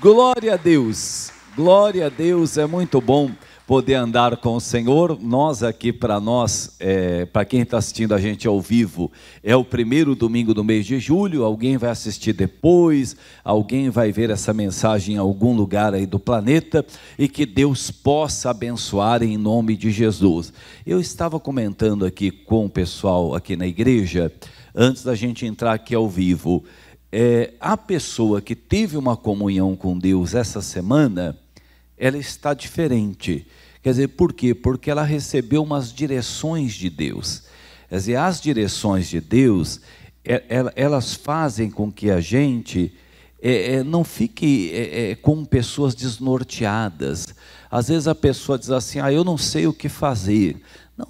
Glória a Deus, é muito bom poder andar com o Senhor. Nós aqui, para quem está assistindo a gente ao vivo, é o primeiro domingo do mês de julho. Alguém vai assistir depois, alguém vai ver essa mensagem em algum lugar aí do planeta, e que Deus possa abençoar em nome de Jesus. Eu estava comentando aqui com o pessoal aqui na igreja, antes da gente entrar aqui ao vivo, a pessoa que teve uma comunhão com Deus essa semana, ela está diferente. Quer dizer, por quê? Porque ela recebeu umas direções de Deus. Quer dizer, as direções de Deus, elas fazem com que a gente não fique com pessoas desnorteadas. Às vezes a pessoa diz assim, eu não sei o que fazer.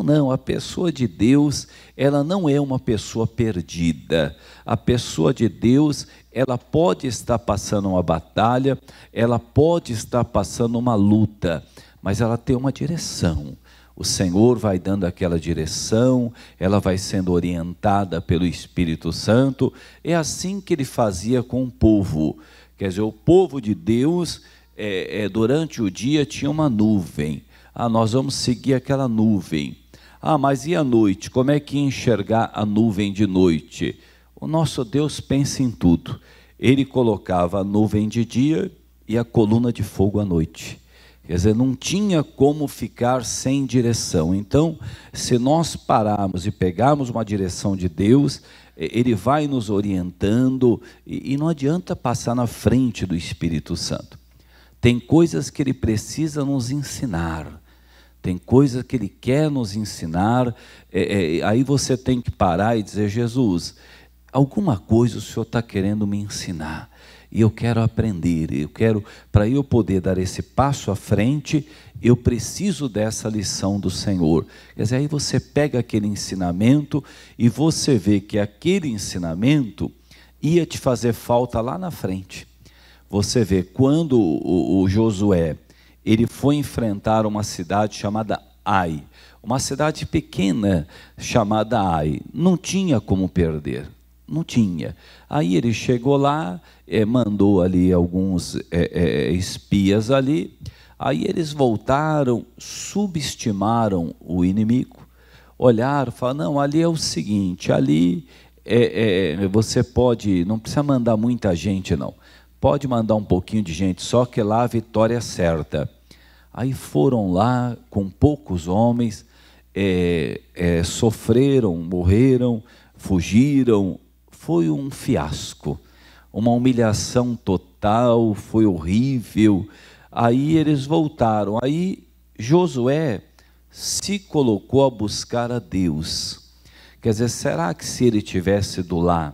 Não, a pessoa de Deus, ela não é uma pessoa perdida. A pessoa de Deus, ela pode estar passando uma batalha, ela pode estar passando uma luta, mas ela tem uma direção. O Senhor vai dando aquela direção, ela vai sendo orientada pelo Espírito Santo. É assim que ele fazia com o povo. Quer dizer, o povo de Deus, durante o dia tinha uma nuvem. Nós vamos seguir aquela nuvem. Mas e a noite? Como é que ia enxergar a nuvem de noite? O nosso Deus pensa em tudo. Ele colocava a nuvem de dia e a coluna de fogo à noite. Quer dizer, não tinha como ficar sem direção. Então, se nós pararmos e pegarmos uma direção de Deus, Ele vai nos orientando, e não adianta passar na frente do Espírito Santo. Tem coisas que Ele precisa nos ensinar. Tem coisas que Ele quer nos ensinar. Aí você tem que parar e dizer, Jesus, alguma coisa o Senhor está querendo me ensinar, e eu quero aprender, para eu poder dar esse passo à frente, eu preciso dessa lição do Senhor. Quer dizer, aí você pega aquele ensinamento, e você vê que aquele ensinamento ia te fazer falta lá na frente. Você vê, quando o Josué, ele foi enfrentar uma cidade chamada Ai, uma cidade pequena chamada Ai, não tinha como perder. Não tinha. Aí ele chegou lá, mandou ali alguns espias ali. Aí eles voltaram, subestimaram o inimigo, olharam, falaram, não, ali é o seguinte, ali você pode, não precisa mandar muita gente não, pode mandar um pouquinho de gente, só que lá a vitória é certa. Aí foram lá com poucos homens, sofreram, morreram, fugiram. Foi um fiasco, uma humilhação total, foi horrível. Aí eles voltaram. Aí Josué se colocou a buscar a Deus. Quer dizer, será que se ele tivesse ido lá,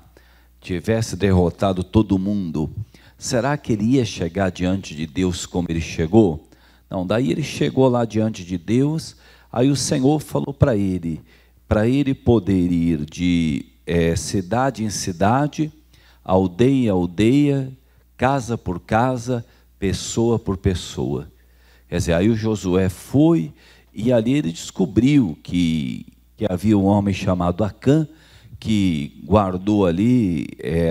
tivesse derrotado todo mundo, será que ele ia chegar diante de Deus como ele chegou? Não, daí ele chegou lá diante de Deus. Aí o Senhor falou para ele poder ir de cidade em cidade, aldeia em aldeia, casa por casa, pessoa por pessoa. Quer dizer, aí o Josué foi, e ali ele descobriu que havia um homem chamado Acã, que guardou ali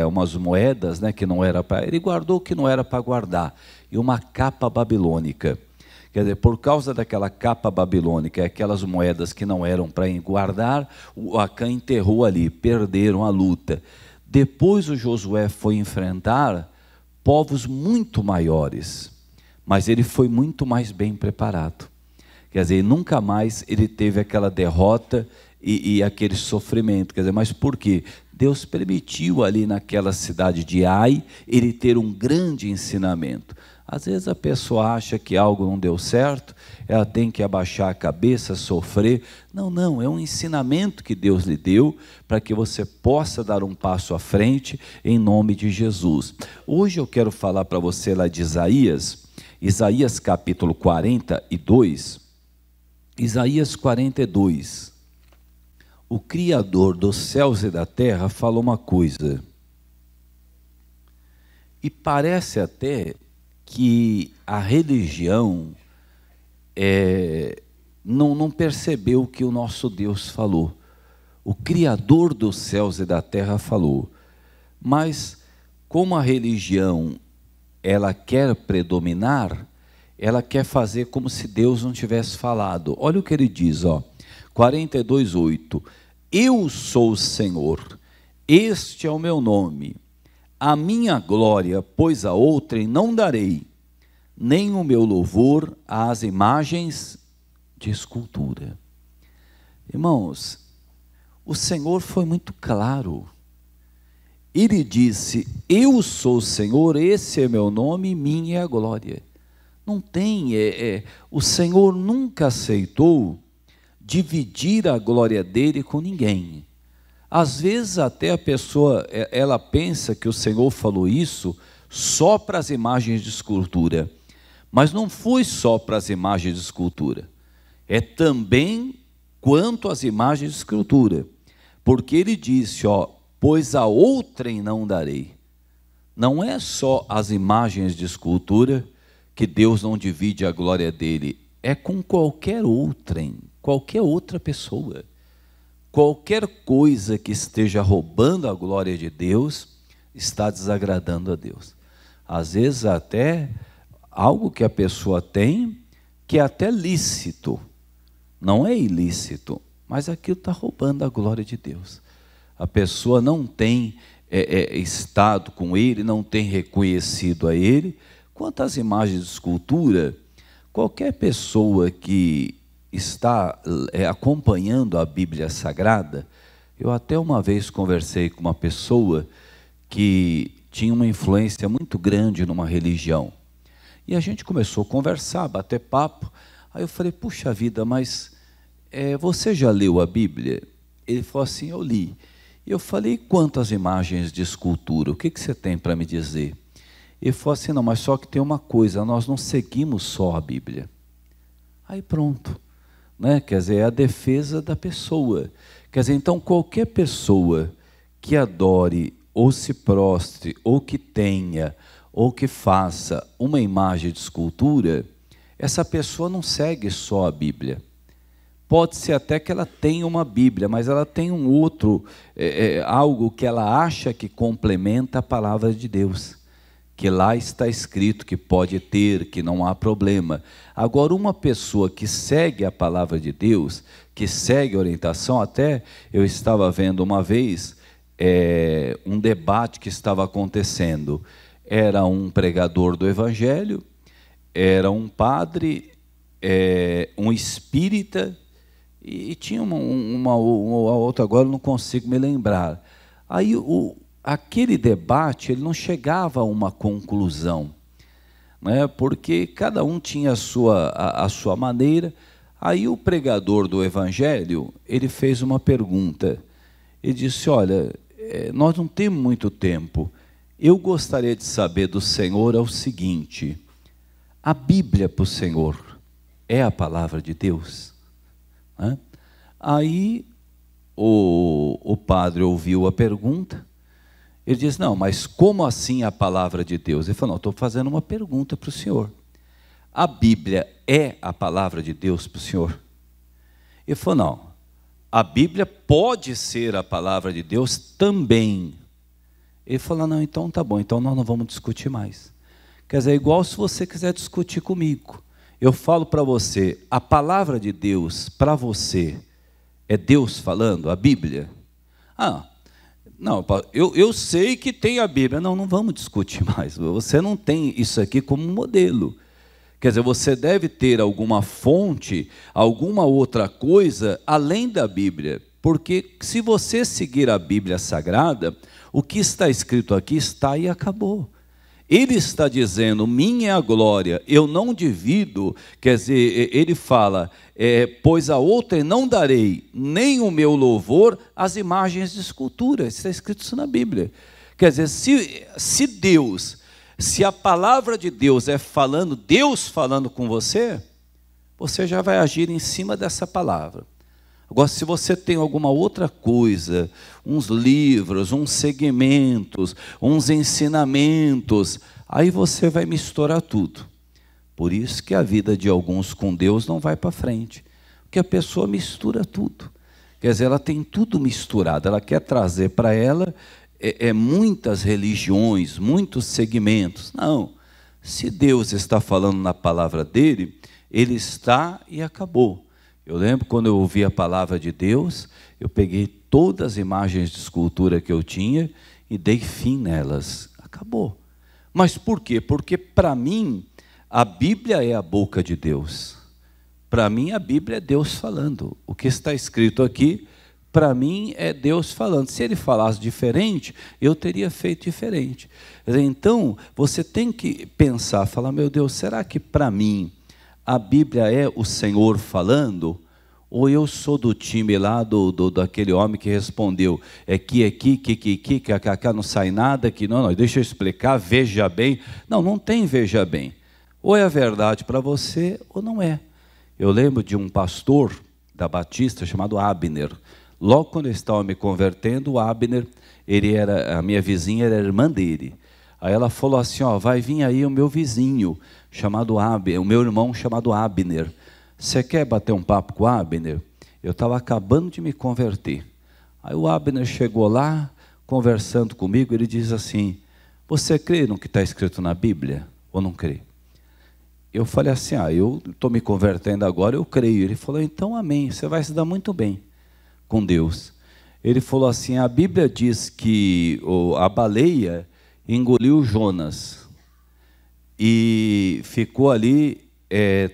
umas moedas, que não era para... Ele guardou o que não era para guardar, e uma capa babilônica. Quer dizer, por causa daquela capa babilônica, aquelas moedas que não eram para guardar, o Acã enterrou ali, perderam a luta. Depois o Josué foi enfrentar povos muito maiores, mas ele foi muito mais bem preparado. Quer dizer, nunca mais ele teve aquela derrota e aquele sofrimento. Quer dizer, mas por quê? Deus permitiu ali naquela cidade de Ai, ele ter um grande ensinamento. Às vezes a pessoa acha que algo não deu certo, ela tem que abaixar a cabeça, sofrer. Não, é um ensinamento que Deus lhe deu para que você possa dar um passo à frente em nome de Jesus. Hoje eu quero falar para você lá de Isaías capítulo 42, Isaías 42. O Criador dos céus e da terra falou uma coisa, e parece até que a religião não percebeu o que o nosso Deus falou. O Criador dos céus e da terra falou. Mas como a religião ela quer predominar, ela quer fazer como se Deus não tivesse falado. Olha o que ele diz, 42:8. Eu sou o Senhor, este é o meu nome, a minha glória, pois a outrem não darei, nem o meu louvor às imagens de escultura. Irmãos, o Senhor foi muito claro. Ele disse: eu sou o Senhor, esse é meu nome, minha é a glória. Não tem, o Senhor nunca aceitou dividir a glória dele com ninguém. Às vezes até a pessoa, ela pensa que o Senhor falou isso só para as imagens de escultura, mas não foi só para as imagens de escultura, é também quanto às imagens de escultura, porque ele disse, pois a outrem não darei. Não é só as imagens de escultura que Deus não divide a glória dele, é com qualquer outrem, qualquer outra pessoa. Qualquer coisa que esteja roubando a glória de Deus, está desagradando a Deus. Às vezes até algo que a pessoa tem, que é até lícito, não é ilícito, mas aquilo está roubando a glória de Deus. A pessoa não tem estado com ele, não tem reconhecido a ele. Quanto às imagens de escultura, qualquer pessoa que está acompanhando a Bíblia Sagrada, eu até uma vez conversei com uma pessoa que tinha uma influência muito grande numa religião, e a gente começou a conversar, bater papo. Aí eu falei: puxa vida, mas você já leu a Bíblia? Ele falou assim: eu li. E eu falei: quantas imagens de escultura, o que você tem para me dizer? Ele falou assim: não, mas só que tem uma coisa, nós não seguimos só a Bíblia. Aí pronto, né? Quer dizer, é a defesa da pessoa. Quer dizer, então qualquer pessoa que adore, ou se prostre, ou que tenha, ou que faça uma imagem de escultura, essa pessoa não segue só a Bíblia. Pode ser até que ela tenha uma Bíblia, mas ela tem um outro, algo que ela acha que complementa a palavra de Deus, que lá está escrito que pode ter, que não há problema. Agora, uma pessoa que segue a palavra de Deus, que segue a orientação, até eu estava vendo uma vez um debate que estava acontecendo. Era um pregador do Evangelho, era um padre, um espírita, e tinha uma outra, agora eu não consigo me lembrar. Aí aquele debate, ele não chegava a uma conclusão, né? Porque cada um tinha a sua maneira. Aí o pregador do Evangelho, ele fez uma pergunta. Ele disse: olha, nós não temos muito tempo, eu gostaria de saber do Senhor o seguinte: a Bíblia para o Senhor é a palavra de Deus? Aí o padre ouviu a pergunta. Ele disse: não, mas como assim a palavra de Deus? Ele falou: não, estou fazendo uma pergunta para o senhor. A Bíblia é a palavra de Deus para o senhor? Ele falou: não, a Bíblia pode ser a palavra de Deus também. Ele falou: não, então tá bom, então nós não vamos discutir mais. Quer dizer, igual se você quiser discutir comigo. Eu falo para você, a palavra de Deus para você é Deus falando, a Bíblia? Não, eu sei que tem a Bíblia. Não vamos discutir mais. Você não tem isso aqui como modelo. Quer dizer, você deve ter alguma fonte, alguma outra coisa além da Bíblia. Porque se você seguir a Bíblia Sagrada, o que está escrito aqui está e acabou. Ele está dizendo: minha é a glória, eu não divido. Quer dizer, ele fala, pois a outra não darei, nem o meu louvor às imagens de escultura. Está escrito isso na Bíblia. Quer dizer, se Deus, se a palavra de Deus falando, Deus falando com você, você já vai agir em cima dessa palavra. Agora, se você tem alguma outra coisa, uns livros, uns segmentos, uns ensinamentos, aí você vai misturar tudo. Por isso que a vida de alguns com Deus não vai para frente, porque a pessoa mistura tudo. Quer dizer, ela tem tudo misturado, ela quer trazer para ela muitas religiões, muitos segmentos. Não, Se Deus está falando na palavra dele, ele está e acabou. Eu lembro quando eu ouvi a palavra de Deus, eu peguei todas as imagens de escultura que eu tinha e dei fim nelas. Acabou. Mas por quê? Porque para mim, a Bíblia é a boca de Deus. Para mim, a Bíblia é Deus falando. O que está escrito aqui, para mim, é Deus falando. Se ele falasse diferente, eu teria feito diferente. Então, você tem que pensar, falar, meu Deus, será que para mim a Bíblia é o Senhor falando? Ou eu sou do time lá, daquele homem que respondeu, que não sai nada, que não, deixa eu explicar, veja bem. Não, não tem veja bem. Ou é a verdade para você, ou não é. Eu lembro de um pastor da Batista chamado Abner. Logo quando eu estava me convertendo, o Abner, a minha vizinha era irmã dele. Aí ela falou assim, vai vir aí o meu vizinho, chamado Abner, o meu irmão chamado Abner. Você quer bater um papo com o Abner? Eu estava acabando de me converter. Aí o Abner chegou lá, conversando comigo, ele diz assim, você crê no que está escrito na Bíblia ou não crê? Eu falei assim, eu estou me convertendo agora, eu creio. Ele falou, então amém, você vai se dar muito bem com Deus. Ele falou assim, a Bíblia diz que a baleia engoliu Jonas e ficou ali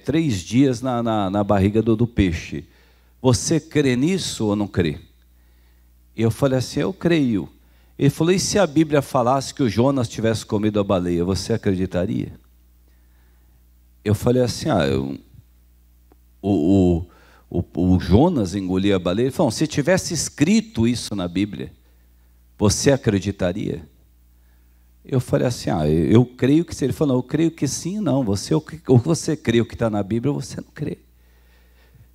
3 dias na barriga do peixe. Você crê nisso ou não crê? Eu falei assim, eu creio. Ele falou, e se a Bíblia falasse que o Jonas tivesse comido a baleia, você acreditaria? Eu falei assim, o Jonas engoliu a baleia. Ele falou, se tivesse escrito isso na Bíblia, você acreditaria? Eu falei assim, eu creio que sim. Ele falou, não, eu creio que sim, não. Ou você crê o que está na Bíblia, ou você não crê.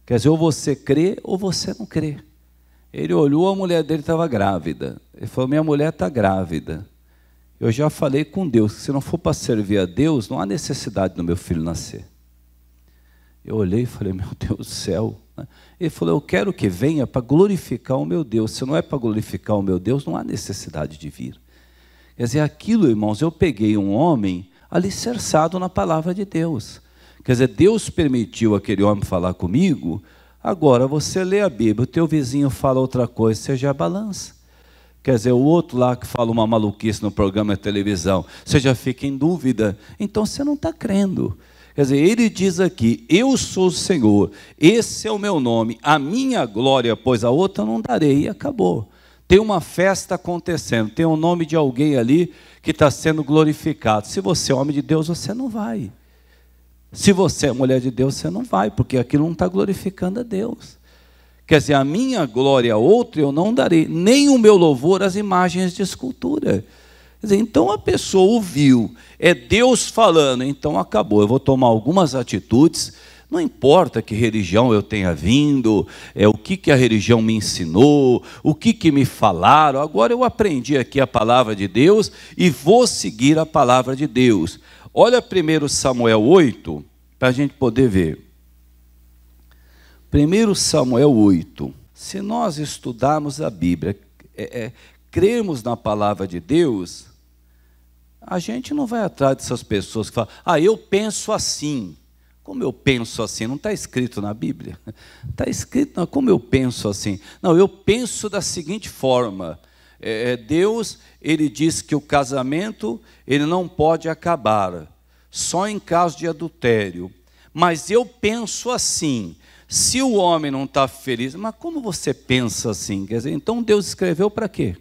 Quer dizer, ou você crê, ou você não crê. Ele olhou, a mulher dele estava grávida. Ele falou, minha mulher está grávida. Eu já falei com Deus, que se não for para servir a Deus, não há necessidade do meu filho nascer. Eu olhei e falei, meu Deus do céu. Ele falou, eu quero que venha para glorificar o meu Deus. Se não é para glorificar o meu Deus, não há necessidade de vir. Quer dizer, aquilo, irmãos, eu peguei um homem alicerçado na palavra de Deus. Quer dizer, Deus permitiu aquele homem falar comigo, agora você lê a Bíblia, o teu vizinho fala outra coisa, você já balança. Quer dizer, o outro lá que fala uma maluquice no programa de televisão, você já fica em dúvida, então você não está crendo. Quer dizer, ele diz aqui, eu sou o Senhor, esse é o meu nome, a minha glória, pois a outra não darei, e acabou. Tem uma festa acontecendo, tem o nome de alguém ali que está sendo glorificado. Se você é homem de Deus, você não vai. Se você é mulher de Deus, você não vai, porque aquilo não está glorificando a Deus. Quer dizer, a minha glória a outra eu não darei, nem o meu louvor às imagens de escultura. Quer dizer, então a pessoa ouviu, é Deus falando, então acabou, eu vou tomar algumas atitudes. Não importa que religião eu tenha vindo, o que a religião me ensinou, o que me falaram. Agora eu aprendi aqui a palavra de Deus e vou seguir a palavra de Deus. Olha 1 Samuel 8, para a gente poder ver. 1 Samuel 8. Se nós estudarmos a Bíblia, crermos na palavra de Deus, a gente não vai atrás dessas pessoas que falam, eu penso assim. Como eu penso assim? Não está escrito na Bíblia? Está escrito, não, como eu penso assim? Não, eu penso da seguinte forma, Deus, ele diz que o casamento, ele não pode acabar, só em caso de adultério, mas eu penso assim, se o homem não está feliz, mas como você pensa assim? Quer dizer, então Deus escreveu para quê?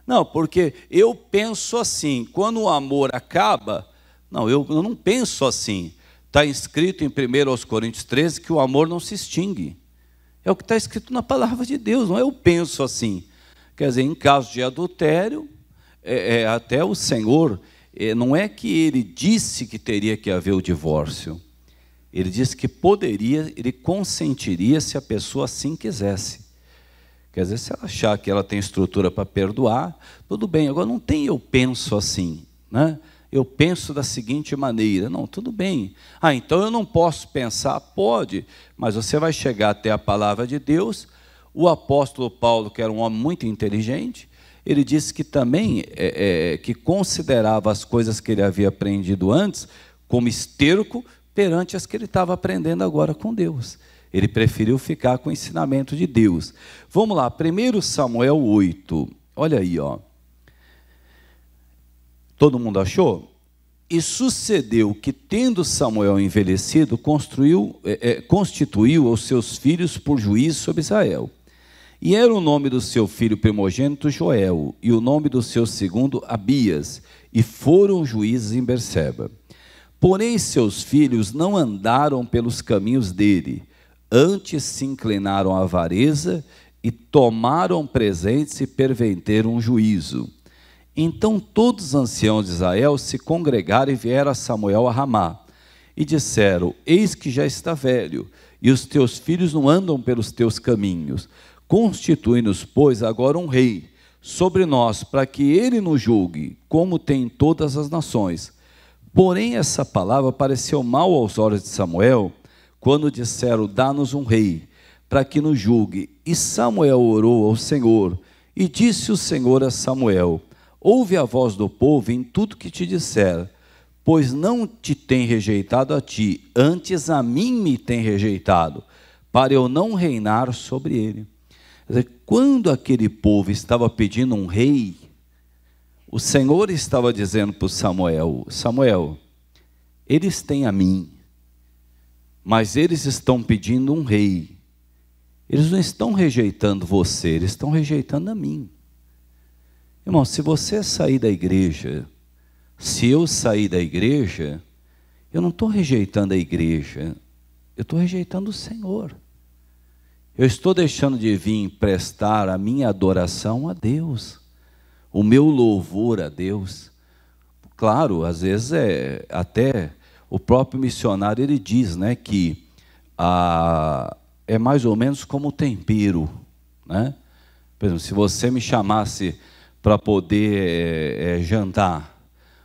Não, porque eu penso assim, quando o amor acaba, não, eu não penso assim. Está escrito em 1 Coríntios 13 que o amor não se extingue. É o que está escrito na palavra de Deus, não é eu penso assim. Quer dizer, em caso de adultério, até o Senhor, não é que ele disse que teria que haver o divórcio. Ele disse que poderia, ele consentiria se a pessoa assim quisesse. Quer dizer, se ela achar que ela tem estrutura para perdoar, tudo bem. Agora, não tem eu penso assim, né? Eu penso da seguinte maneira, não, tudo bem. Então eu não posso pensar, pode, mas você vai chegar até a palavra de Deus. O apóstolo Paulo, que era um homem muito inteligente, ele disse que também que considerava as coisas que ele havia aprendido antes como esterco perante as que ele estava aprendendo agora com Deus. Ele preferiu ficar com o ensinamento de Deus. Vamos lá, 1 Samuel 8. Olha aí, ó. Todo mundo achou? E sucedeu que, tendo Samuel envelhecido, constituiu os seus filhos por juiz sobre Israel. E era o nome do seu filho primogênito Joel, e o nome do seu segundo Abias, e foram juízes em Berseba. Porém seus filhos não andaram pelos caminhos dele, antes se inclinaram à avareza, e tomaram presentes e perverteram o juízo. Então todos os anciãos de Israel se congregaram e vieram a Samuel a Ramá, e disseram: eis que já está velho, e os teus filhos não andam pelos teus caminhos. Constitui-nos, pois, agora um rei sobre nós, para que ele nos julgue, como tem todas as nações. Porém essa palavra pareceu mal aos olhos de Samuel, quando disseram: dá-nos um rei, para que nos julgue. E Samuel orou ao Senhor, e disse o Senhor a Samuel: ouve a voz do povo em tudo que te disser, pois não te tem rejeitado a ti, antes a mim me tem rejeitado, para eu não reinar sobre ele. Quer dizer, quando aquele povo estava pedindo um rei, o Senhor estava dizendo para Samuel: Samuel, eles têm a mim, mas eles estão pedindo um rei. Eles não estão rejeitando você, eles estão rejeitando a mim. Irmão, se você sair da igreja, se eu sair da igreja, eu não estou rejeitando a igreja, eu estou rejeitando o Senhor. Eu estou deixando de vir prestar a minha adoração a Deus, o meu louvor a Deus. Claro, às vezes até o próprio missionário ele diz, né, que é mais ou menos como tempero, né? Por exemplo, se você me chamasse para poder jantar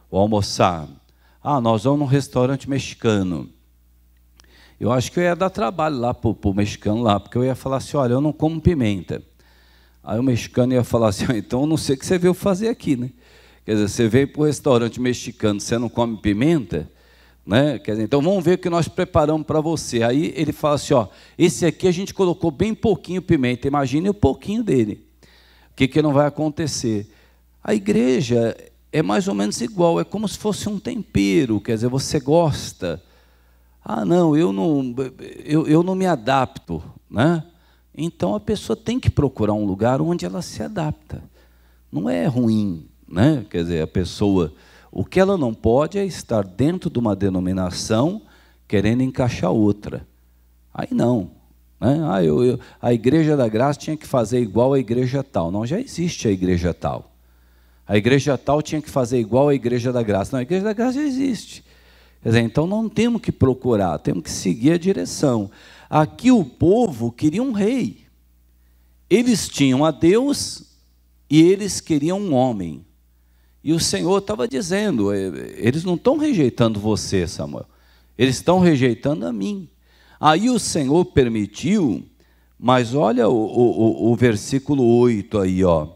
ou almoçar, nós vamos num restaurante mexicano. Eu acho que eu ia dar trabalho lá para o mexicano lá, porque eu ia falar assim: olha, eu não como pimenta. Aí o mexicano ia falar assim: então eu não sei o que você veio fazer aqui, né? Quer dizer, você veio para o restaurante mexicano, você não come pimenta, né? Quer dizer, então vamos ver o que nós preparamos para você. Aí ele fala assim: ó, esse aqui a gente colocou bem pouquinho pimenta, imagine o pouquinho dele. O que não vai acontecer? A igreja é mais ou menos igual, é como se fosse um tempero, quer dizer, você gosta. Não, eu não me adapto, né? Então a pessoa tem que procurar um lugar onde ela se adapta. Não é ruim, né? Quer dizer, a pessoa, o que ela não pode é estar dentro de uma denominação querendo encaixar outra. Aí não, né? A igreja da graça tinha que fazer igual a igreja tal. Não, já existe a igreja tal. A igreja tal tinha que fazer igual a igreja da graça. Não, a igreja da graça já existe. Quer dizer, então não temos que procurar, temos que seguir a direção. Aqui o povo queria um rei. Eles tinham a Deus e eles queriam um homem. E o Senhor estava dizendo: eles não estão rejeitando você, Samuel, eles estão rejeitando a mim. Aí o Senhor permitiu, mas olha o versículo 8 aí, ó.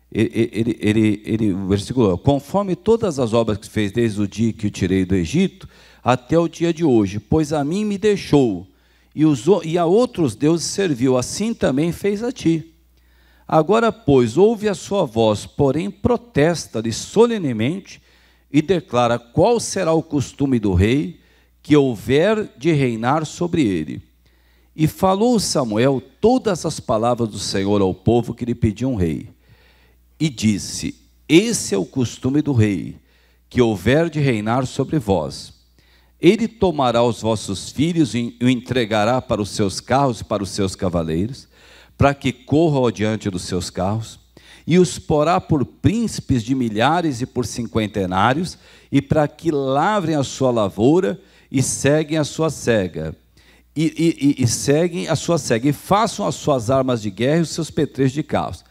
O versículo 8: conforme todas as obras que fez desde o dia que o tirei do Egito até o dia de hoje, pois a mim me deixou e a outros deuses serviu, assim também fez a ti. Agora, pois, ouve a sua voz, porém protesta-lhe solenemente e declara qual será o costume do rei que houver de reinar sobre ele. E falou Samuel todas as palavras do Senhor ao povo que lhe pediu um rei. E disse: esse é o costume do rei, que houver de reinar sobre vós. Ele tomará os vossos filhos e o entregará para os seus carros e para os seus cavaleiros, para que corram adiante dos seus carros, e os porá por príncipes de milhares e por cinquentenários, e para que lavrem a sua lavoura e seguem a sua cega, e façam as suas armas de guerra e os seus petrechos de carros.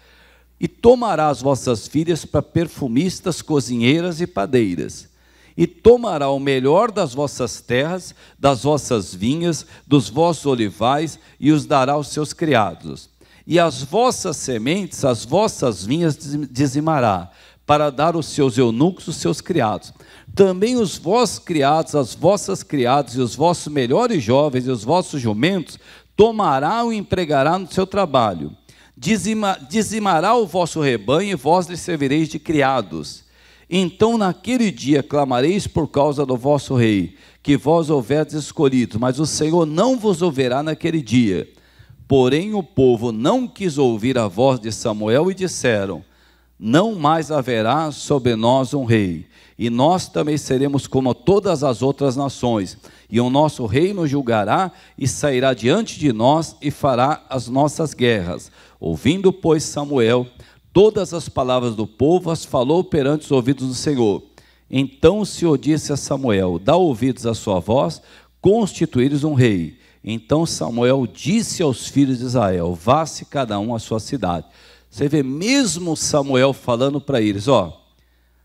E tomará as vossas filhas para perfumistas, cozinheiras e padeiras. E tomará o melhor das vossas terras, das vossas vinhas, dos vossos olivais, e os dará aos seus criados. e as vossas sementes, as vossas vinhas dizimará, para dar os seus eunucos, os seus criados. Também os vossos criados, as vossas criadas, e os vossos melhores jovens, e os vossos jumentos, tomará e empregará no seu trabalho. Dizimará o vosso rebanho, e vós lhe servireis de criados. Então naquele dia clamareis por causa do vosso rei, que vós houverdes escolhido, mas o Senhor não vos ouvirá naquele dia. Porém o povo não quis ouvir a voz de Samuel e disseram: não mais haverá sobre nós um rei, e nós também seremos como todas as outras nações, e o nosso rei nos julgará e sairá diante de nós e fará as nossas guerras. Ouvindo, pois, Samuel todas as palavras do povo, as falou perante os ouvidos do Senhor. Então o Senhor disse a Samuel: dá ouvidos à sua voz, constituíres um rei. Então Samuel disse aos filhos de Israel: vá-se cada um à sua cidade. Você vê mesmo Samuel falando para eles: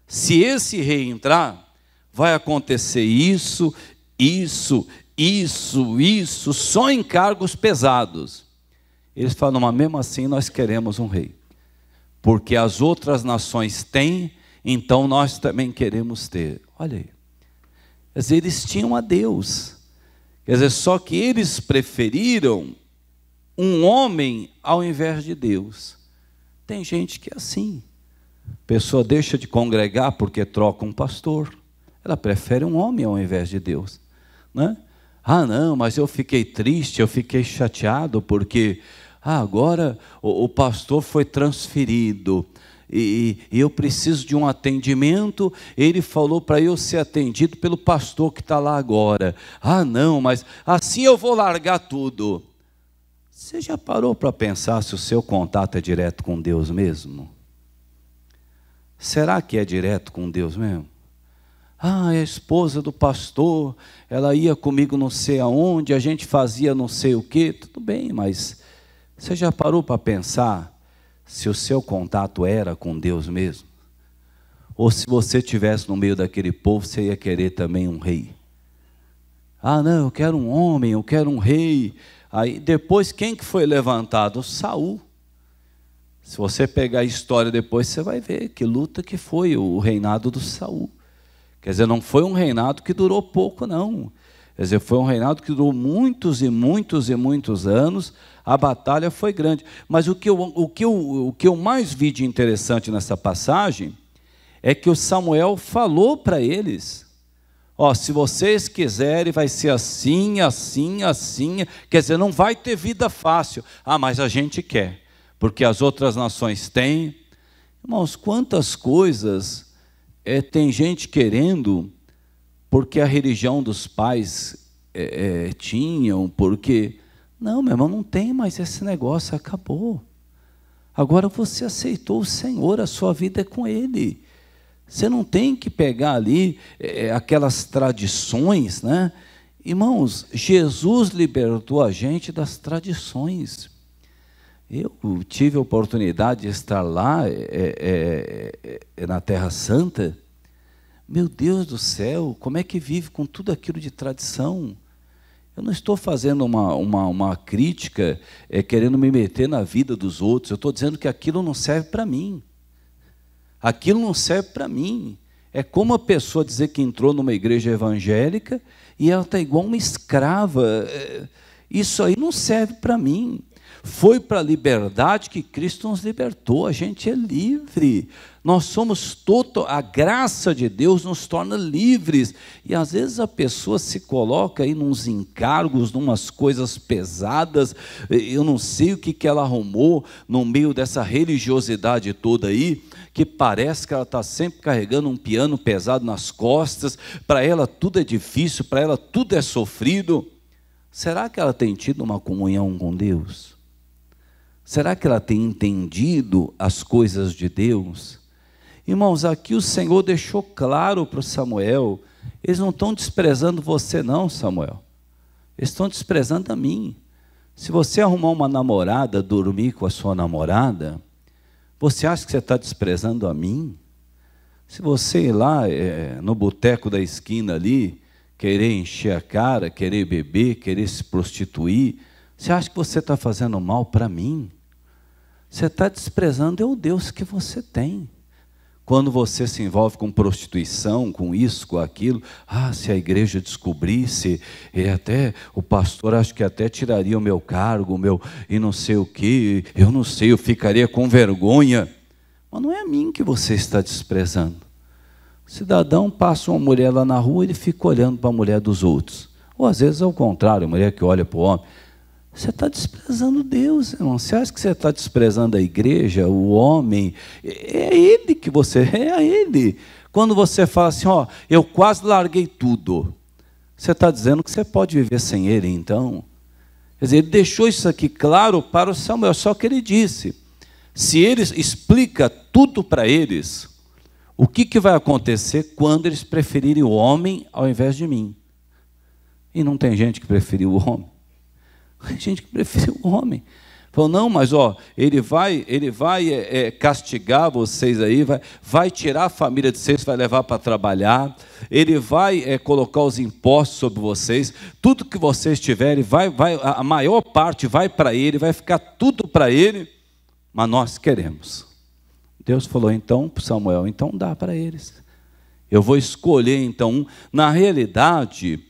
se esse rei entrar, vai acontecer isso, só encargos pesados. Eles falam: mas mesmo assim nós queremos um rei, porque as outras nações têm, então nós também queremos ter. Olha aí, quer dizer, eles tinham a Deus, quer dizer, só que eles preferiram um homem ao invés de Deus. Tem gente que é assim, a pessoa deixa de congregar porque troca um pastor, ela prefere um homem ao invés de Deus, né? Ah não, mas eu fiquei triste, eu fiquei chateado porque agora o pastor foi transferido e eu preciso de um atendimento, ele falou para eu ser atendido pelo pastor que está lá agora. Ah não, mas assim eu vou largar tudo. Você já parou para pensar se o seu contato é direto com Deus mesmo? Será que é direto com Deus mesmo? Ah, é a esposa do pastor, ela ia comigo não sei aonde, a gente fazia não sei o quê. Tudo bem, mas você já parou para pensar se o seu contato era com Deus mesmo? Ou se você estivesse no meio daquele povo, você ia querer também um rei? Ah não, eu quero um homem, eu quero um rei. Aí depois quem que foi levantado? Saul. Se você pegar a história depois, você vai ver que luta que foi o reinado do Saul. Quer dizer, não foi um reinado que durou pouco, não. Quer dizer, foi um reinado que durou muitos e muitos e muitos anos. A batalha foi grande. Mas o que eu mais vi de interessante nessa passagem é que o Samuel falou para eles: se vocês quiserem, vai ser assim, assim, assim. Quer dizer, não vai ter vida fácil. Ah, mas a gente quer, porque as outras nações têm. Irmãos, quantas coisas tem gente querendo, porque a religião dos pais tinham, porque... Não, meu irmão, não tem mais esse negócio, acabou. Agora você aceitou o Senhor, a sua vida é com Ele. Você não tem que pegar ali aquelas tradições, né? Irmãos, Jesus libertou a gente das tradições. Eu tive a oportunidade de estar lá, na Terra Santa. Meu Deus do céu, como é que vive com tudo aquilo de tradição? Eu não estou fazendo uma crítica, querendo me meter na vida dos outros. Eu estou dizendo que aquilo não serve para mim. Aquilo não serve para mim. É como a pessoa dizer que entrou numa igreja evangélica e ela está igual uma escrava. Isso aí não serve para mim. Foi para a liberdade que Cristo nos libertou. A gente é livre. Nós somos a graça de Deus nos torna livres. E às vezes a pessoa se coloca aí nos encargos, numas coisas pesadas. Eu não sei o que ela arrumou no meio dessa religiosidade toda aí, que parece que ela está sempre carregando um piano pesado nas costas. Para ela tudo é difícil, para ela tudo é sofrido. Será que ela tem tido uma comunhão com Deus? Será que ela tem entendido as coisas de Deus? Irmãos, aqui o Senhor deixou claro para o Samuel: eles não estão desprezando você não, Samuel. Eles estão desprezando a mim. Se você arrumar uma namorada, dormir com a sua namorada, você acha que você está desprezando a mim? Se você ir lá no boteco da esquina ali, querer encher a cara, querer beber, querer se prostituir, você acha que você está fazendo mal para mim? Você está desprezando o Deus que você tem. Quando você se envolve com prostituição, com isso, com aquilo, se a igreja descobrisse, até o pastor acho que até tiraria o meu cargo, e não sei o que, eu não sei, eu ficaria com vergonha. Mas não é a mim que você está desprezando. O cidadão passa uma mulher lá na rua, ele fica olhando para a mulher dos outros. Ou às vezes é o contrário, a mulher que olha para o homem. Você está desprezando Deus, irmão. Você acha que você está desprezando a igreja, o homem? É Ele que você... É a Ele. Quando você fala assim, eu quase larguei tudo. Você está dizendo que você pode viver sem Ele, então? Quer dizer, ele deixou isso aqui claro para o Samuel, só que ele disse, se ele explica tudo para eles, o que vai acontecer quando eles preferirem o homem ao invés de mim? E não tem gente que preferiu o homem. Tem gente que prefere o homem. Falou, não, mas ele vai castigar vocês aí, vai tirar a família de vocês, vai levar para trabalhar, ele vai colocar os impostos sobre vocês, tudo que vocês tiverem, a maior parte vai para ele, vai ficar tudo para ele, mas nós queremos. Deus falou então para Samuel, então dá para eles. Eu vou escolher então um. Na realidade,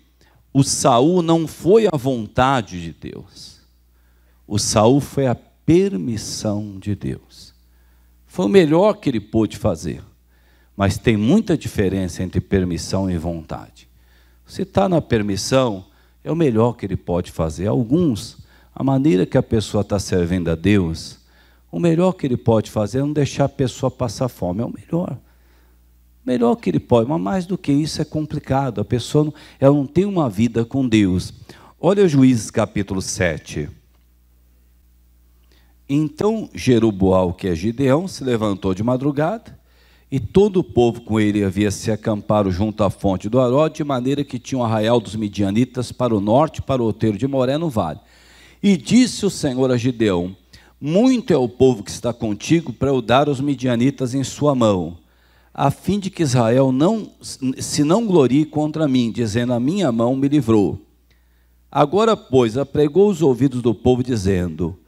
o Saul não foi a vontade de Deus. O Saul foi a permissão de Deus. Foi o melhor que ele pôde fazer. Mas tem muita diferença entre permissão e vontade. Se está na permissão, é o melhor que ele pode fazer. Alguns, a maneira que a pessoa está servindo a Deus, o melhor que ele pode fazer é não deixar a pessoa passar fome. É o melhor. Melhor que ele pode, mas mais do que isso é complicado. A pessoa ela não tem uma vida com Deus. Olha Juízes capítulo 7. Então Jerubaal, que é Gideão, se levantou de madrugada, e todo o povo com ele havia se acampado junto à fonte do Arode, de maneira que tinha um arraial dos midianitas para o norte, para o outeiro de Moré, no vale. E disse o Senhor a Gideão, muito é o povo que está contigo para eu dar os midianitas em sua mão, a fim de que Israel se não glorie contra mim, dizendo, a minha mão me livrou. Agora, pois, apregou os ouvidos do povo, dizendo,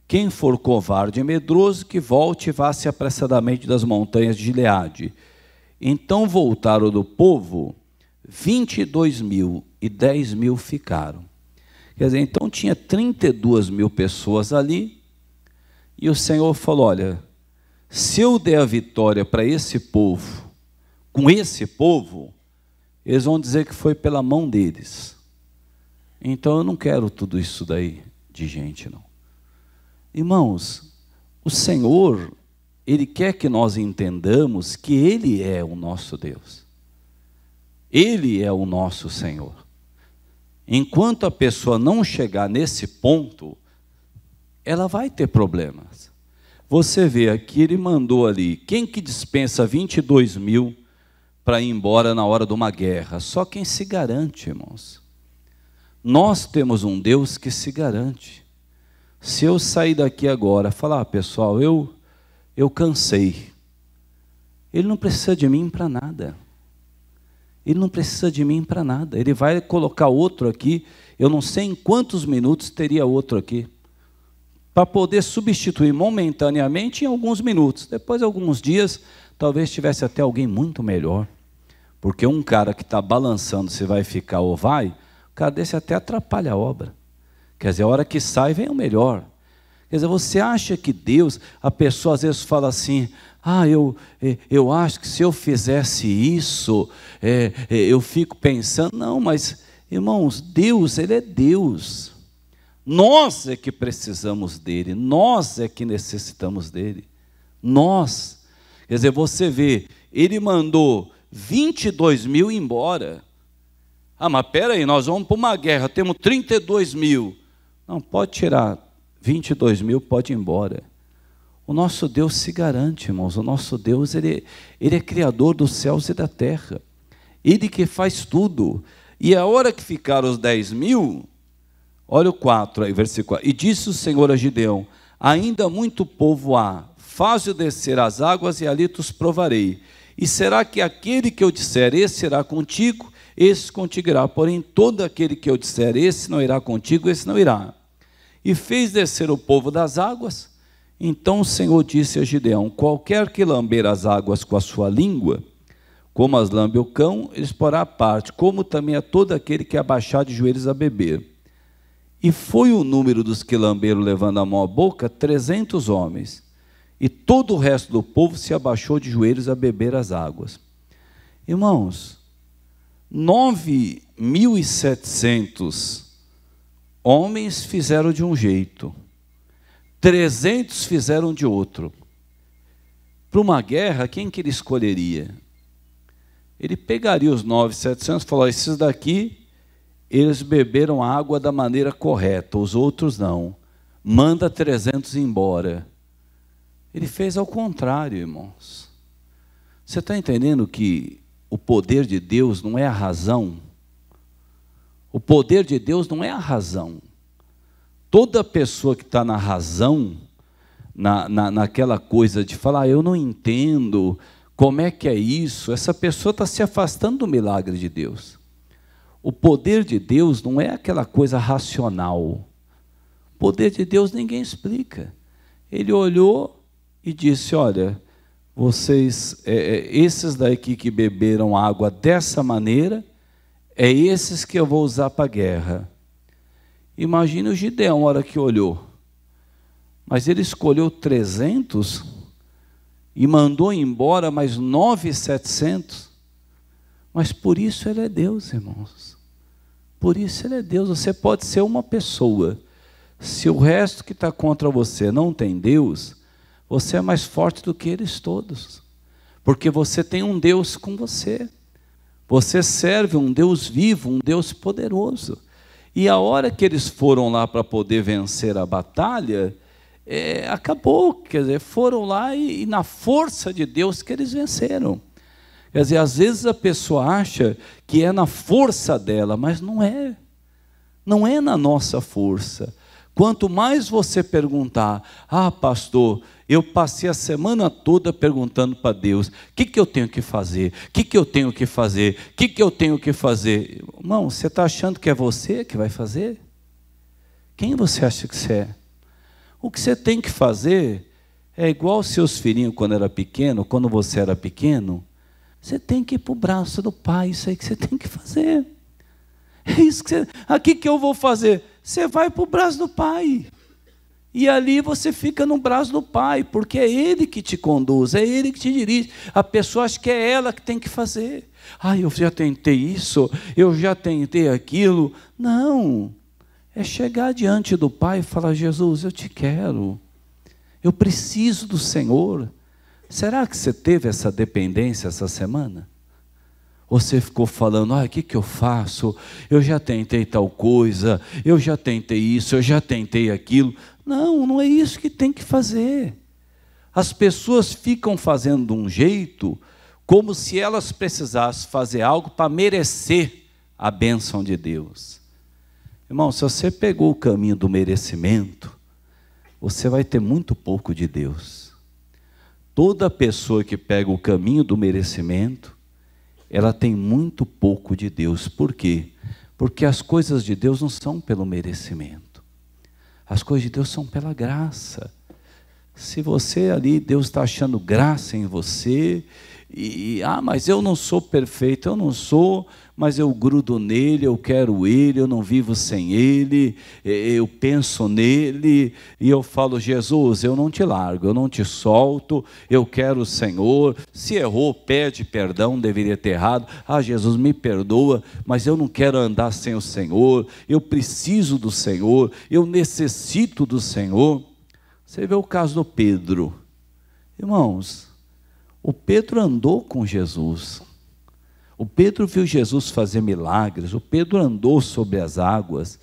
quem for covarde e medroso, que volte e vá-se apressadamente das montanhas de Gileade. Então voltaram do povo 22.000 e 10.000 ficaram. Quer dizer, então tinha 32.000 pessoas ali, e o Senhor falou, olha, se eu der a vitória para esse povo, com esse povo, eles vão dizer que foi pela mão deles. Então eu não quero tudo isso daí de gente, não. Irmãos, o Senhor, Ele quer que nós entendamos que Ele é o nosso Deus. Ele é o nosso Senhor. Enquanto a pessoa não chegar nesse ponto, ela vai ter problemas. Você vê aqui, ele mandou ali, quem que dispensa 22.000 para ir embora na hora de uma guerra? Só quem se garante, irmãos. Nós temos um Deus que se garante. Se eu sair daqui agora, falar, pessoal, eu cansei. Ele não precisa de mim para nada. Ele não precisa de mim para nada. Ele vai colocar outro aqui, eu não sei em quantos minutos teria outro aqui, para poder substituir momentaneamente em alguns minutos. Depois de alguns dias, talvez tivesse até alguém muito melhor. Porque um cara que está balançando se vai ficar ou vai, o cara desse até atrapalha a obra. Quer dizer, a hora que sai, vem o melhor. Quer dizer, você acha que Deus, a pessoa às vezes fala assim, eu acho que se eu fizesse isso, eu fico pensando, não, mas, irmãos, Deus, Ele é Deus. Nós é que precisamos dEle, nós é que necessitamos dEle. Nós. Quer dizer, você vê, Ele mandou 22.000 embora. Mas espera aí, nós vamos para uma guerra, temos 32.000. Não, pode tirar 22.000, pode ir embora. O nosso Deus se garante, irmãos. O nosso Deus, Ele é criador dos céus e da terra. Ele que faz tudo. E a hora que ficaram os 10.000, olha o 4 aí, versículo 4. E disse o Senhor a Gideão, ainda muito povo há, faze-o descer as águas e ali os provarei. E será que aquele que eu disser, esse será contigo, esse contigo irá. Porém, todo aquele que eu disser, esse não irá contigo, esse não irá. E fez descer o povo das águas. Então o Senhor disse a Gideão: qualquer que lamber as águas com a sua língua, como as lambe o cão, eles porá à parte, como também a todo aquele que abaixar de joelhos a beber. E foi o número dos que lamberam, levando a mão à boca, 300 homens. E todo o resto do povo se abaixou de joelhos a beber as águas. Irmãos, 9.700 homens fizeram de um jeito, 300 fizeram de outro. Para uma guerra, quem que ele escolheria? Ele pegaria os 9.700 e falou: esses daqui, eles beberam a água da maneira correta, os outros não. Manda 300 embora. Ele fez ao contrário, irmãos. Você está entendendo que o poder de Deus não é a razão? O poder de Deus não é a razão. Toda pessoa que está na razão, naquela coisa de falar: eu não entendo, como é que é isso? Essa pessoa está se afastando do milagre de Deus. O poder de Deus não é aquela coisa racional. O poder de Deus ninguém explica. Ele olhou e disse: olha, vocês, esses daqui que beberam água dessa maneira, é esses que eu vou usar para a guerra. Imagina o Gideão, a hora que olhou. Mas ele escolheu 300 e mandou embora mais 9.700. Mas por isso ele é Deus, irmãos. Por isso ele é Deus. Você pode ser uma pessoa. Se o resto que está contra você não tem Deus, você é mais forte do que eles todos. Porque você tem um Deus com você. Você serve um Deus vivo, um Deus poderoso. E a hora que eles foram lá para poder vencer a batalha, acabou. Quer dizer, foram lá e na força de Deus que eles venceram. Quer dizer, às vezes a pessoa acha que é na força dela, mas não é. Não é na nossa força. Quanto mais você perguntar: ah, pastor, eu passei a semana toda perguntando para Deus: o que eu tenho que fazer? O que eu tenho que fazer? O que eu tenho que fazer? Irmão, você está achando que é você que vai fazer? Quem você acha que você é? O que você tem que fazer é igual os seus filhinhos quando era pequeno, quando você era pequeno. Você tem que ir para o braço do pai, isso aí que você tem que fazer. É isso que você... Aqui que eu vou fazer? Você vai para o braço do pai. E ali você fica no braço do pai, porque é ele que te conduz, é ele que te dirige. A pessoa acha que é ela que tem que fazer. Ah, eu já tentei isso, eu já tentei aquilo. Não, é chegar diante do pai e falar: Jesus, eu te quero. Eu preciso do Senhor. Será que você teve essa dependência essa semana? Você ficou falando: o que eu faço? Eu já tentei tal coisa, eu já tentei isso, eu já tentei aquilo. Não, não é isso que tem que fazer. As pessoas ficam fazendo de um jeito como se elas precisassem fazer algo para merecer a bênção de Deus. Irmão, se você pegou o caminho do merecimento, você vai ter muito pouco de Deus. Toda pessoa que pega o caminho do merecimento, ela tem muito pouco de Deus. Por quê? Porque as coisas de Deus não são pelo merecimento. As coisas de Deus são pela graça. Se você ali, Deus está achando graça em você, mas eu não sou perfeito, eu não sou, mas eu grudo nele, eu quero ele, eu não vivo sem ele, eu penso nele, e eu falo: Jesus, eu não te largo, eu não te solto, eu quero o Senhor. Se errou, pede perdão, deveria ter errado. Ah, Jesus, me perdoa, mas eu não quero andar sem o Senhor, eu preciso do Senhor, eu necessito do Senhor. Você vê o caso do Pedro. Irmãos, o Pedro andou com Jesus. O Pedro viu Jesus fazer milagres. O Pedro andou sobre as águas.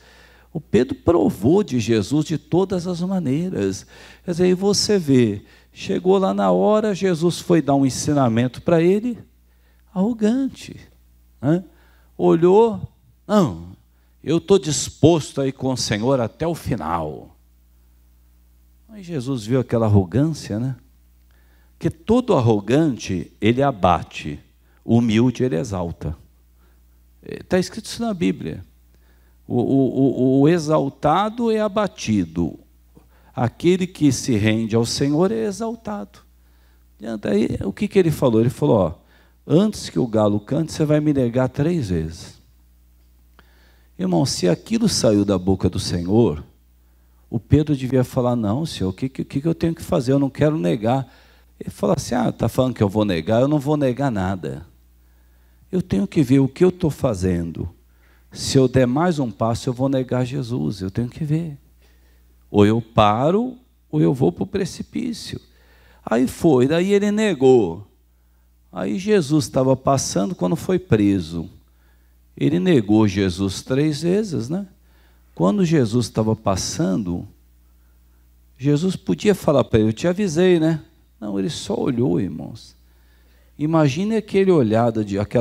O Pedro provou de Jesus de todas as maneiras. Quer dizer, aí você vê, chegou lá na hora, Jesus foi dar um ensinamento para ele, arrogante, né? Olhou: não, eu estou disposto a ir com o Senhor até o final. Aí Jesus viu aquela arrogância, né? Que todo arrogante, ele abate, o humilde, ele exalta. Está escrito isso na Bíblia. O exaltado é abatido, aquele que se rende ao Senhor é exaltado. Aí, o que ele falou? Ele falou, ó, antes que o galo cante, você vai me negar 3 vezes. Irmão, se aquilo saiu da boca do Senhor, o Pedro devia falar, não, Senhor, o que eu tenho que fazer? Eu não quero negar. Ele falou assim, está falando que eu vou negar? Eu não vou negar nada. Eu tenho que ver o que eu estou fazendo. Se eu der mais um passo, eu vou negar Jesus. Eu tenho que ver. Ou eu paro, ou eu vou para o precipício. Aí foi, daí ele negou. Aí Jesus estava passando quando foi preso. Ele negou Jesus 3 vezes, né? Quando Jesus estava passando, Jesus podia falar para ele, eu te avisei, né? Não, ele só olhou, irmãos. Imagine aquela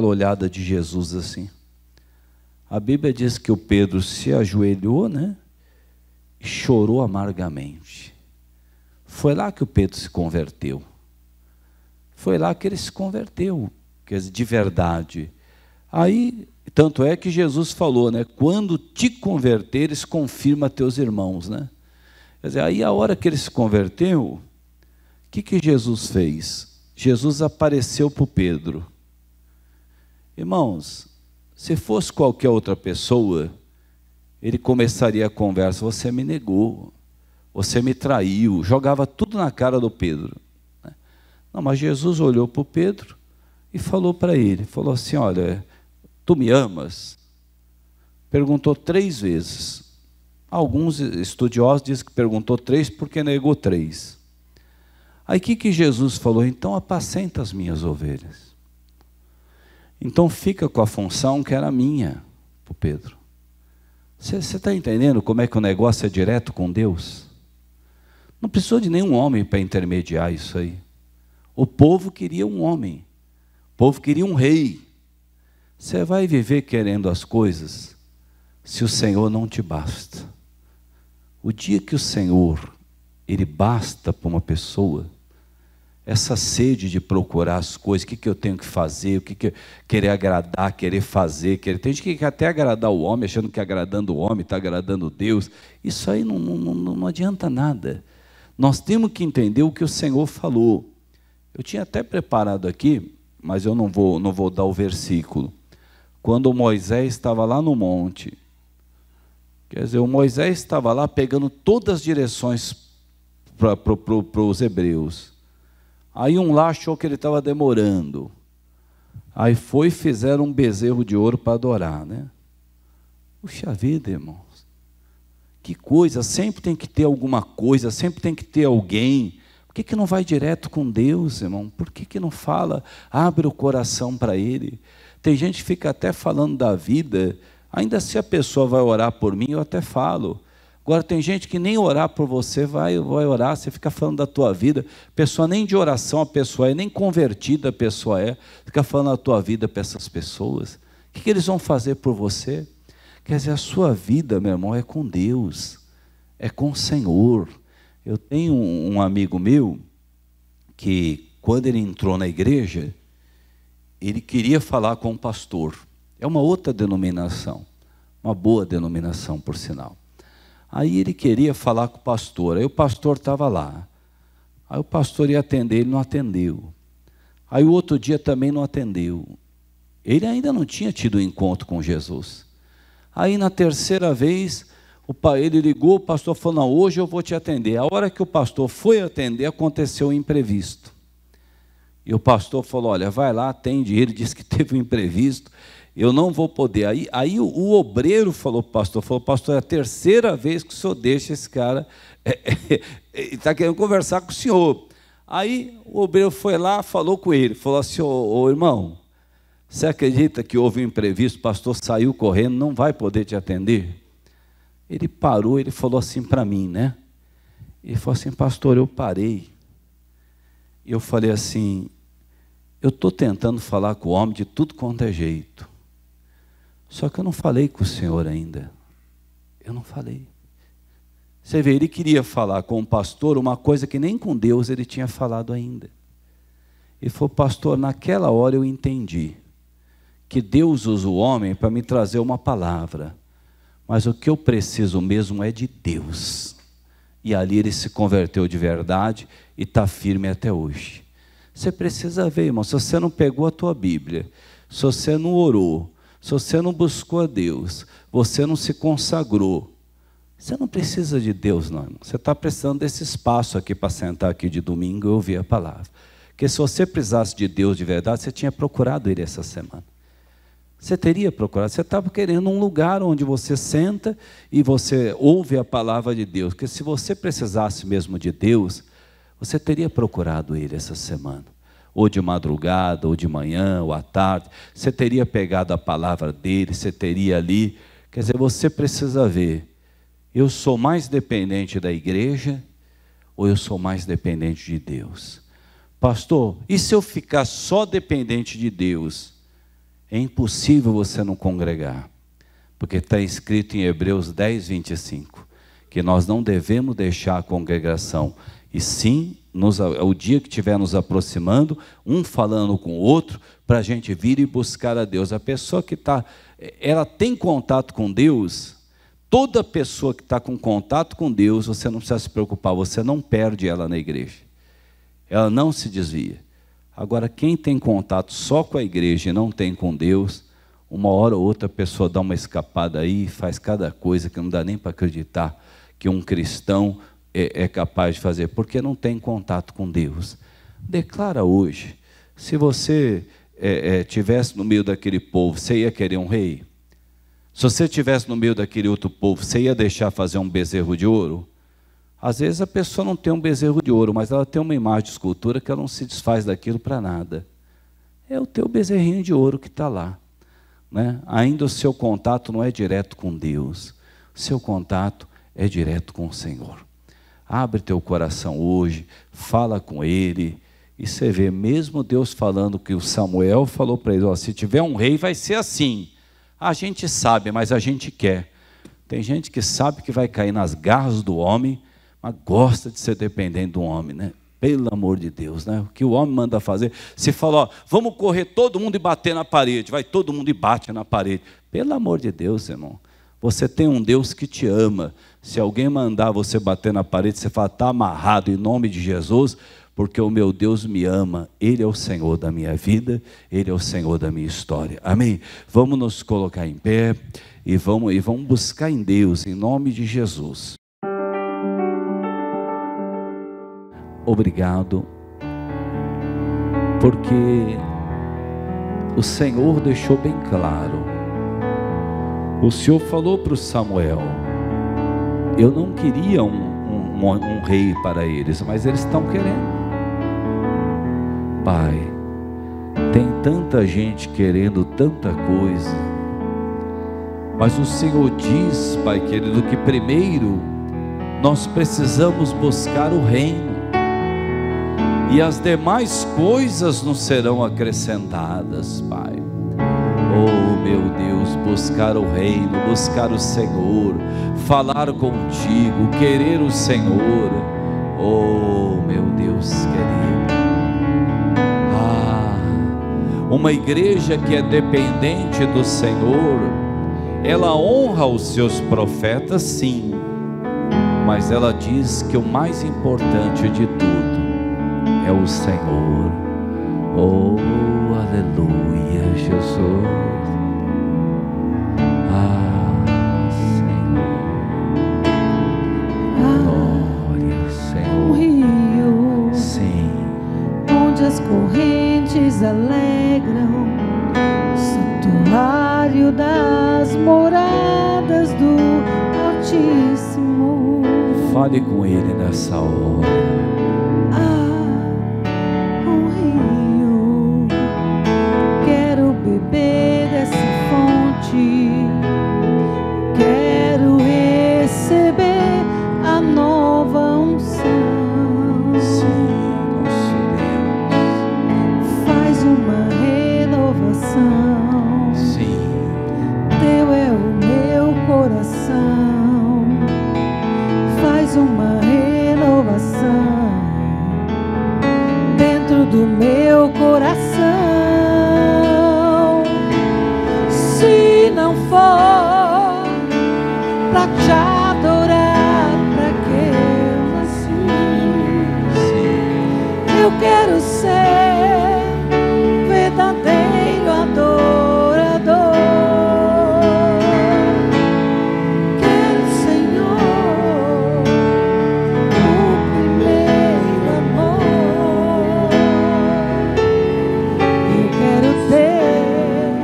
olhada de Jesus assim. A Bíblia diz que o Pedro se ajoelhou, né? E chorou amargamente. Foi lá que o Pedro se converteu. Foi lá que ele se converteu, quer dizer, de verdade. Aí, tanto é que Jesus falou, né? Quando te converteres, confirma teus irmãos, né? Quer dizer, aí a hora que ele se converteu, o que Jesus fez? Jesus apareceu para o Pedro. Irmãos, se fosse qualquer outra pessoa, ele começaria a conversa, você me negou, você me traiu, jogava tudo na cara do Pedro. Não, mas Jesus olhou para o Pedro e falou para ele, falou assim, olha, tu me amas? Perguntou 3 vezes. Alguns estudiosos dizem que perguntou 3 porque negou 3. Aí o que Jesus falou? Então apacenta as minhas ovelhas. Então fica com a função que era minha, para o Pedro. Você está entendendo como é que o negócio é direto com Deus? Não precisou de nenhum homem para intermediar isso aí. O povo queria um homem. O povo queria um rei. Você vai viver querendo as coisas se o Senhor não te basta. O dia que o Senhor, Ele basta para uma pessoa, essa sede de procurar as coisas, o que eu tenho que fazer, o que querer agradar, querer fazer, tem gente que quer até agradar o homem, achando que agradando o homem está agradando Deus. Isso aí não adianta nada. Nós temos que entender o que o Senhor falou. Eu tinha até preparado aqui, mas eu não vou dar o versículo. Quando Moisés estava lá no monte, quer dizer, o Moisés estava lá pegando todas as direções para os hebreus. Aí um lá achou que ele estava demorando. Aí foi e fizeram um bezerro de ouro para adorar, né? Puxa vida, irmãos. Que coisa, sempre tem que ter alguma coisa, sempre tem que ter alguém. Por que não vai direto com Deus, irmão? Por que não fala, abre o coração para Ele? Tem gente que fica até falando da vida, ainda se a pessoa vai orar por mim, eu até falo. Agora tem gente que nem orar por você vai orar, você fica falando da tua vida, a pessoa nem de oração a pessoa é, nem convertida a pessoa é, fica falando da tua vida para essas pessoas. O que eles vão fazer por você? Quer dizer, a sua vida, meu irmão, é com Deus, é com o Senhor. Eu tenho um amigo meu, que quando ele entrou na igreja, ele queria falar com o pastor. É uma outra denominação, uma boa denominação, por sinal. Aí ele queria falar com o pastor, aí o pastor estava lá. Aí o pastor ia atender, ele não atendeu. Aí o outro dia também não atendeu. Ele ainda não tinha tido um encontro com Jesus. Aí na terceira vez, ele ligou, o pastor falou, não, hoje eu vou te atender. A hora que o pastor foi atender, aconteceu um imprevisto. E o pastor falou, olha, vai lá, atende. Ele disse que teve um imprevisto, eu não vou poder. Aí o obreiro falou para o pastor, pastor, é a terceira vez que o senhor deixa esse cara, está querendo conversar com o senhor. Aí o obreiro foi lá, falou com ele, falou assim, ô irmão, você acredita que houve um imprevisto, o pastor saiu correndo, não vai poder te atender? Ele parou, ele falou assim para mim, né? Ele falou assim, pastor, eu parei. Eu falei assim, eu estou tentando falar com o homem de tudo quanto é jeito. Só que eu não falei com o senhor ainda. Eu não falei. Você vê, ele queria falar com o pastor uma coisa que nem com Deus ele tinha falado ainda. Ele falou, pastor, naquela hora eu entendi que Deus usa o homem para me trazer uma palavra. Mas o que eu preciso mesmo é de Deus. e ali ele se converteu de verdade e está firme até hoje. Você precisa ver, irmão, se você não pegou a tua Bíblia, se você não orou, se você não buscou a Deus, você não se consagrou, você não precisa de Deus, não, irmão. Você está precisando desse espaço aqui para sentar aqui de domingo e ouvir a palavra. Porque se você precisasse de Deus de verdade, você tinha procurado Ele essa semana. Você teria procurado, você estava querendo um lugar onde você senta e você ouve a palavra de Deus. Porque se você precisasse mesmo de Deus, você teria procurado Ele essa semana. Ou de madrugada, ou de manhã, ou à tarde. Você teria pegado a palavra dEle, você teria ali. Quer dizer, você precisa ver, eu sou mais dependente da igreja ou eu sou mais dependente de Deus? Pastor, e se eu ficar só dependente de Deus? É impossível você não congregar, porque está escrito em Hebreus 10, 25, que nós não devemos deixar a congregação, e sim, o dia que estiver nos aproximando, um falando com o outro, para a gente vir e buscar a Deus. A pessoa que ela tem contato com Deus, toda pessoa que está com contato com Deus, você não precisa se preocupar, você não perde ela na igreja, ela não se desvia. Agora, quem tem contato só com a igreja e não tem com Deus, uma hora ou outra a pessoa dá uma escapada aí, faz cada coisa que não dá nem para acreditar que um cristão é capaz de fazer, porque não tem contato com Deus. Declara hoje, se você estivesse no meio daquele povo, você ia querer um rei? Se você estivesse no meio daquele outro povo, você ia deixar fazer um bezerro de ouro? Às vezes a pessoa não tem um bezerro de ouro, mas ela tem uma imagem de escultura que ela não se desfaz daquilo para nada. É o teu bezerrinho de ouro que está lá, né? Ainda o seu contato não é direto com Deus, o seu contato é direto com o Senhor. Abre teu coração hoje, fala com Ele, e você vê, mesmo Deus falando que o Samuel falou para ele, se tiver um rei vai ser assim. A gente sabe, mas a gente quer. Tem gente que sabe que vai cair nas garras do homem, mas gosta de ser dependente do homem, né? Pelo amor de Deus, né? O que o homem manda fazer, se fala, vamos correr todo mundo e bater na parede, vai todo mundo e bate na parede. Pelo amor de Deus, irmão, você tem um Deus que te ama. Se alguém mandar você bater na parede, você fala, está amarrado em nome de Jesus, porque o meu Deus me ama, Ele é o Senhor da minha vida, Ele é o Senhor da minha história, amém? Vamos nos colocar em pé e vamos buscar em Deus, em nome de Jesus. Obrigado, porque o Senhor deixou bem claro, o Senhor falou para o Samuel, eu não queria um rei para eles, mas eles estão querendo. Pai, tem tanta gente querendo tanta coisa, mas o Senhor diz, Pai querido, que primeiro nós precisamos buscar o reino, e as demais coisas nos serão acrescentadas, Pai. Oh meu Deus, buscar o reino, buscar o Senhor, falar contigo, querer o Senhor. Oh meu Deus querido, uma igreja que é dependente do Senhor, ela honra os seus profetas, sim, mas ela diz que o mais importante de tudo é o Senhor. Oh, aleluia, Jesus. Senhor. Glória, Senhor. Um rio, sim, onde as correntes alegram, santuário das moradas do Altíssimo. fale com Ele nessa hora. Beber dessa fonte, quero receber a nova unção. Sim, nosso Deus. Faz uma renovação. Sim, Teu é o meu coração. Faz uma renovação. Eu quero ser verdadeiro adorador. Quero, Senhor, o primeiro amor. Eu quero ter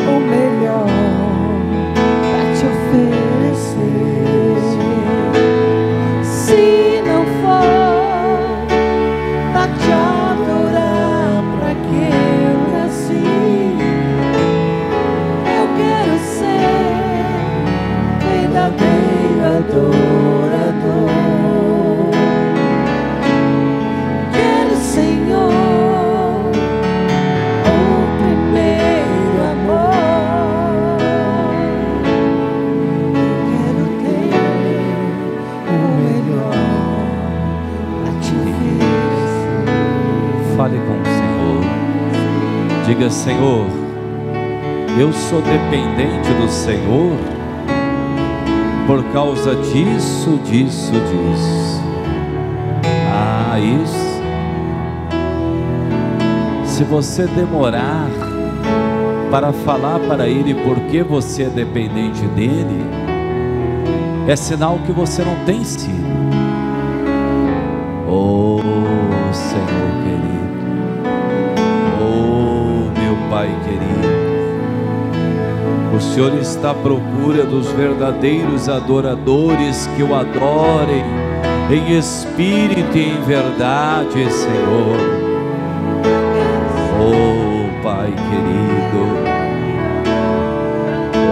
o melhor pra te oferecer. Se não for pra te adorar, pra que eu nasci, eu quero ser verdadeiro adorador. Quero, Senhor, o primeiro amor. Eu quero ter o melhor pra te oferecer. Fale com o Senhor. Diga: Senhor, eu sou dependente do Senhor por causa disso, disso, disso. Ah, isso. Se você demorar para falar para Ele por que você é dependente dEle, é sinal que você não tem sido. Oh, Senhor querido, oh, meu Pai querido, o Senhor está à procura dos verdadeiros adoradores que o adorem em espírito e em verdade, Senhor. Oh, Pai querido,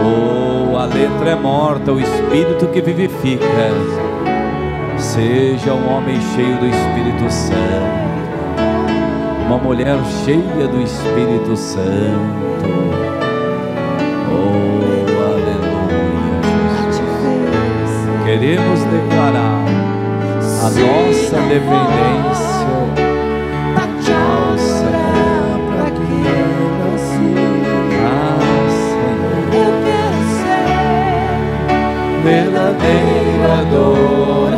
oh, a letra é morta, o espírito que vivifica. Seja um homem cheio do Espírito Santo, uma mulher cheia do Espírito Santo. Oh, aleluia, Jesus. Queremos declarar a nossa dependência ao Senhor. Pra que eu nasci, Ah, Senhor, eu quero ser verdadeiro adorador.